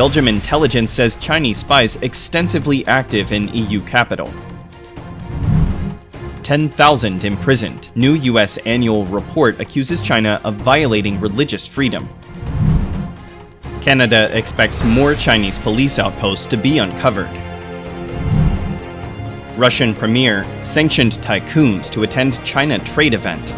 Belgium intelligence says Chinese spies extensively active in EU capital. 10,000 imprisoned. New US annual report accuses China of violating religious freedom. Canada expects more Chinese police outposts to be uncovered. Russian premier sanctioned tycoons to attend China trade event.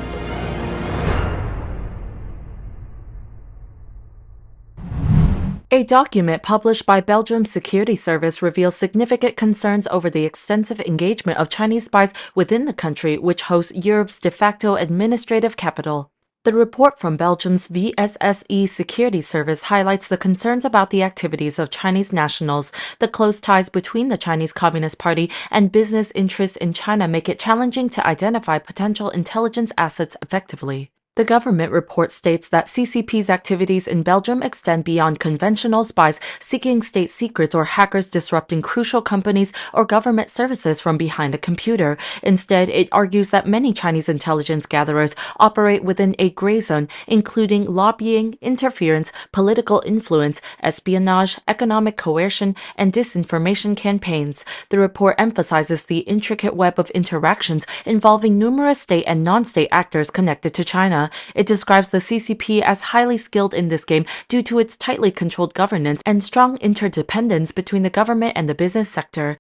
A document published by Belgium's security service reveals significant concerns over the extensive engagement of Chinese spies within the country, which hosts Europe's de facto administrative capital. The report from Belgium's VSSE security service highlights the concerns about the activities of Chinese nationals. The close ties between the Chinese Communist Party and business interests in China make it challenging to identify potential intelligence assets effectively. The government report states that CCP's activities in Belgium extend beyond conventional spies seeking state secrets or hackers disrupting crucial companies or government services from behind a computer. Instead, it argues that many Chinese intelligence gatherers operate within a gray zone, including lobbying, interference, political influence, espionage, economic coercion, and disinformation campaigns. The report emphasizes the intricate web of interactions involving numerous state and non-state actors connected to China. It describes the CCP as highly skilled in this game due to its tightly controlled governance and strong interdependence between the government and the business sector.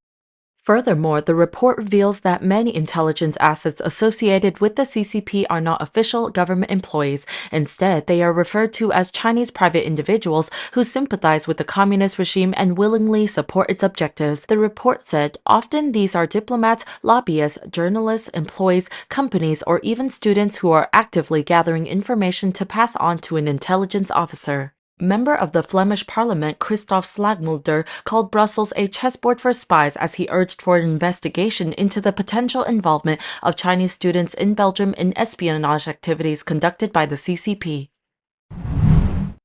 Furthermore, the report reveals that many intelligence assets associated with the CCP are not official government employees. Instead, they are referred to as Chinese private individuals who sympathize with the communist regime and willingly support its objectives. The report said, often these are diplomats, lobbyists, journalists, employees, companies, or even students who are actively gathering information to pass on to an intelligence officer. Member of the Flemish Parliament Christophe Slagmulder called Brussels a chessboard for spies as he urged for an investigation into the potential involvement of Chinese students in Belgium in espionage activities conducted by the CCP.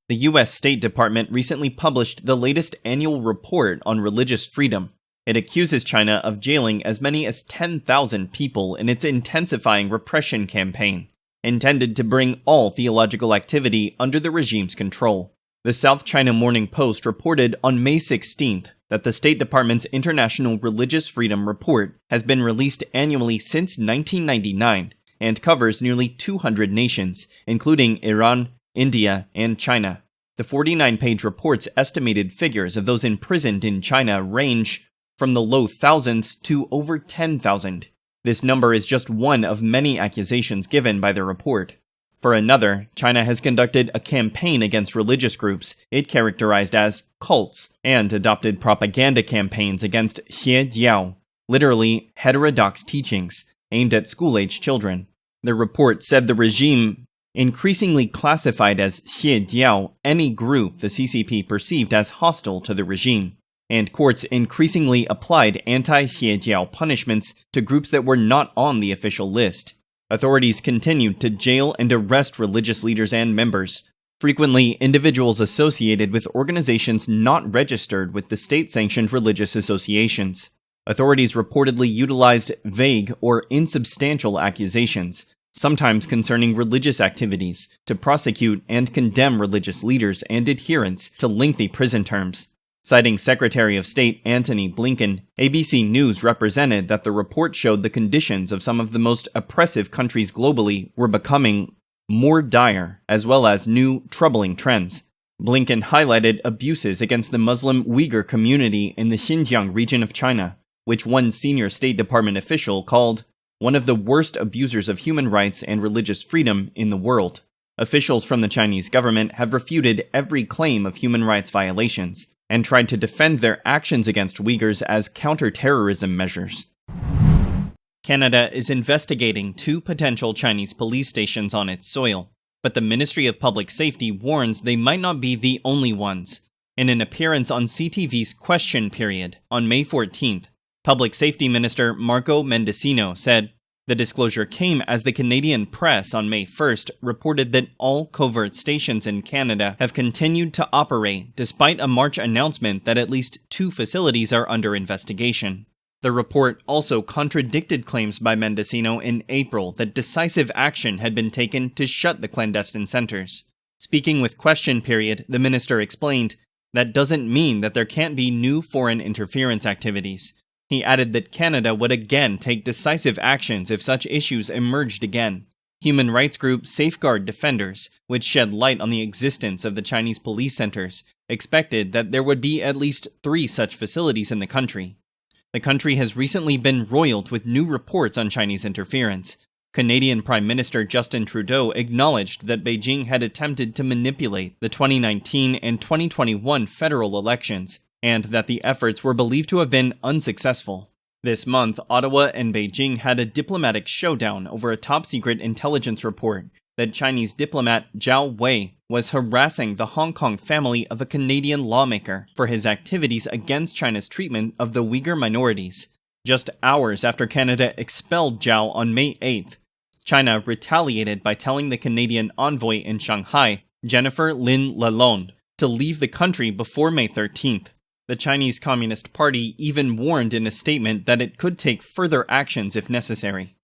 The US State Department recently published the latest annual report on religious freedom. It accuses China of jailing as many as 10,000 people in its intensifying repression campaign, intended to bring all theological activity under the regime's control. The South China Morning Post reported on May 16th that the State Department's International Religious Freedom Report has been released annually since 1999 and covers nearly 200 nations, including Iran, India, and China. The 49-page report's estimated figures of those imprisoned in China range from the low thousands to over 10,000. This number is just one of many accusations given by the report. For another, China has conducted a campaign against religious groups it characterized as cults, and adopted propaganda campaigns against xie jiao, literally heterodox teachings, aimed at school-age children. The report said the regime increasingly classified as xie jiao any group the CCP perceived as hostile to the regime, and courts increasingly applied anti-xie jiao punishments to groups that were not on the official list. Authorities continued to jail and arrest religious leaders and members, frequently individuals associated with organizations not registered with the state-sanctioned religious associations. Authorities reportedly utilized vague or insubstantial accusations, sometimes concerning religious activities, to prosecute and condemn religious leaders and adherents to lengthy prison terms. Citing Secretary of State Antony Blinken, ABC News represented that the report showed the conditions of some of the most oppressive countries globally were becoming more dire, as well as new, troubling trends. Blinken highlighted abuses against the Muslim Uyghur community in the Xinjiang region of China, which one senior State Department official called one of the worst abusers of human rights and religious freedom in the world. Officials from the Chinese government have refuted every claim of human rights violations, and tried to defend their actions against Uyghurs as counter-terrorism measures. Canada is investigating 2 potential Chinese police stations on its soil, but the Ministry of Public Safety warns they might not be the only ones. In an appearance on CTV's Question Period on May 14th, Public Safety Minister Marco Mendicino said, "The disclosure came as the Canadian press on May 1st reported that all covert stations in Canada have continued to operate despite a March announcement that at least 2 facilities are under investigation." The report also contradicted claims by Mendicino in April that decisive action had been taken to shut the clandestine centers. Speaking with Question Period, the minister explained, That doesn't mean that there can't be new foreign interference activities. He added that Canada would again take decisive actions if such issues emerged again. Human rights group Safeguard Defenders, which shed light on the existence of the Chinese police centers, expected that there would be at least 3 such facilities in the country. The country has recently been roiled with new reports on Chinese interference. Canadian Prime Minister Justin Trudeau acknowledged that Beijing had attempted to manipulate the 2019 and 2021 federal elections, and that the efforts were believed to have been unsuccessful. This month, Ottawa and Beijing had a diplomatic showdown over a top-secret intelligence report that Chinese diplomat Zhao Wei was harassing the Hong Kong family of a Canadian lawmaker for his activities against China's treatment of the Uyghur minorities. Just hours after Canada expelled Zhao on May 8th, China retaliated by telling the Canadian envoy in Shanghai, Jennifer Lin Lalonde, to leave the country before May 13th. The Chinese Communist Party even warned in a statement that it could take further actions if necessary.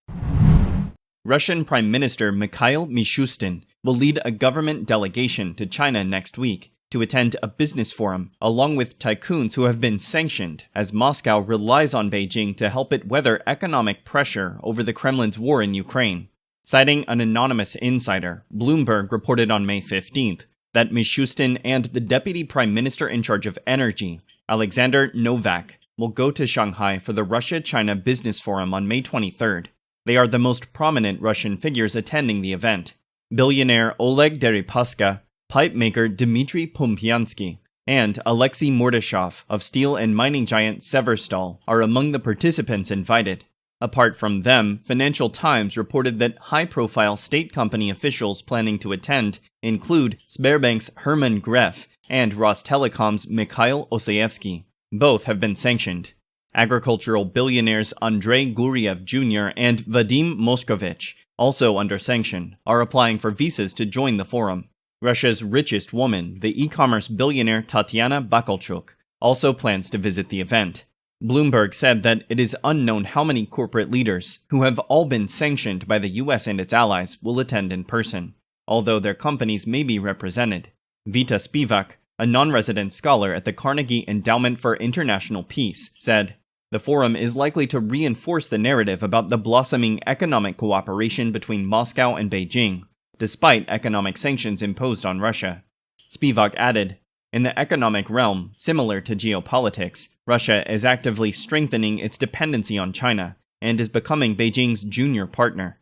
Russian Prime Minister Mikhail Mishustin will lead a government delegation to China next week to attend a business forum, along with tycoons who have been sanctioned, as Moscow relies on Beijing to help it weather economic pressure over the Kremlin's war in Ukraine. Citing an anonymous insider, Bloomberg reported on May 15th that Mishustin and the Deputy Prime Minister in charge of Energy, Alexander Novak, will go to Shanghai for the Russia-China Business Forum on May 23rd. They are the most prominent Russian figures attending the event. Billionaire Oleg Deripaska, pipe maker Dmitry Pompiansky, and Alexei Mordashov of steel and mining giant Severstal are among the participants invited. Apart from them, Financial Times reported that high-profile state company officials planning to attend include Sberbank's Herman Gref and Rostelecom's Mikhail Osayevsky. Both have been sanctioned. Agricultural billionaires Andrei Guriev Jr. and Vadim Moskovich, also under sanction, are applying for visas to join the forum. Russia's richest woman, the e-commerce billionaire Tatiana Bakalchuk, also plans to visit the event. Bloomberg said that it is unknown how many corporate leaders, who have all been sanctioned by the US and its allies, will attend in person, although their companies may be represented. Vita Spivak, a non-resident scholar at the Carnegie Endowment for International Peace, said, "The forum is likely to reinforce the narrative about the blossoming economic cooperation between Moscow and Beijing, despite economic sanctions imposed on Russia." Spivak added, "In the economic realm, similar to geopolitics, Russia is actively strengthening its dependency on China and is becoming Beijing's junior partner.